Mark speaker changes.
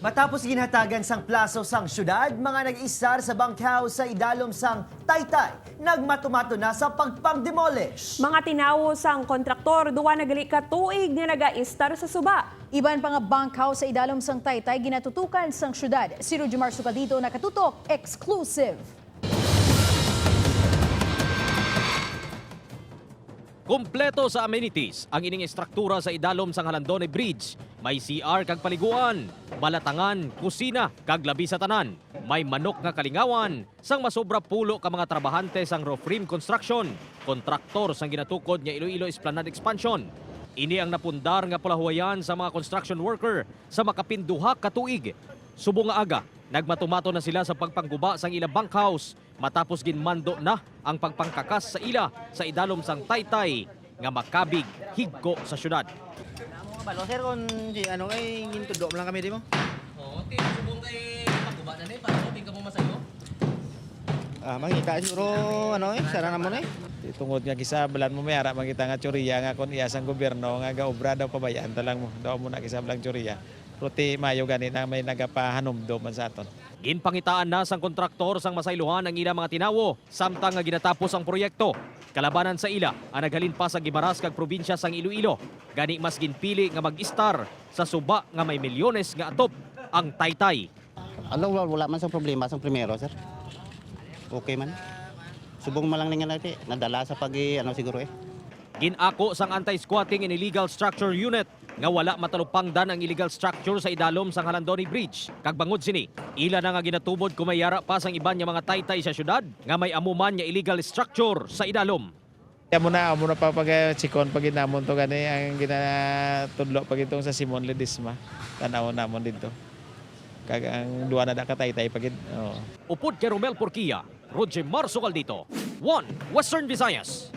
Speaker 1: Matapos ginhatagan sang plaso sang syudad, mga nag-istar sa bangkaw sa idalom sang Taytay, nagmatumato na sa pagpang-demolish.
Speaker 2: Mga tinawo sang kontraktor, duwa nagali ka tuig nga naga-istar sa suba.
Speaker 3: Iban pa nga bangkaw sa idalom sang Taytay ginatutukan sang syudad. Si Rujimar Sukadito nakatutok, exclusive.
Speaker 4: Kompleto sa amenities ang ining estruktura sa idalom sang Halandone Bridge. May CR kag paliguan, balatangan, kusina kag labi sa tanan. May manok nga kalingawan sang masobra pulo ka mga trabahante sang roof rim construction, kontraktor sang ginatukod nga Iloilo Esplanade Expansion. Ini ang napundar nga pulahuayan sa mga construction worker sa makapinduha ka tuig. Subong nga aga, nagmatumato na sila sa pagpangguba sang ila bunkhouse matapos ginmando na ang pagpangkakas sa ila sa idalom sang Taytay nga makabig higko sa syudad.
Speaker 5: Balo sir kung ano kay gintudo lang kami di mo.
Speaker 4: Oo, subong kay pagguba na ni para sobing ka mo masayo.
Speaker 5: Mangita siguro ano sara na mo na
Speaker 6: Tungod nga kisablan mo may ara makita nga tsorya nga kon iya sang gobyerno nga gaobra daw pabayaan talang mo. Daw mo na kisablang tsorya. Ruti mayo gani na may nagapahanumdom man sa aton.
Speaker 4: Ginpangitaan na sang kontraktor sang masaylohan ang ilang mga tinawo samtang nga ginatapos ang proyekto. Kalabanan sa ila ang naghalin pa sa Gimaras kag probinsya sang Iloilo. Gani mas ginpili nga mag-istar sa suba nga may milyones nga atop ang Taytay.
Speaker 5: wala man sa problema sa primero sir. Okay man. Subong man lang ningan natin nadala sa ano siguro
Speaker 4: Ginako sang anti-squatting and illegal structure unit nga wala matalupangdan ang illegal structure sa idalom sang Halandone Bridge. Kag bangod sini, ila na nga ginatubod kumayara pa sang iban nga mga Taytay sa syudad nga may amuman nga illegal structure sa idalom.
Speaker 6: Amo na pa pag sikon pag ginamon to gani ang ginatudlo pag itong sa Simon Ledesma. Tanaw namon dito. Kag ang duwa na da ka Taytay pag
Speaker 4: Upod kay Romel Porquia, Rujimar Sukadito, 1 Western Visayas.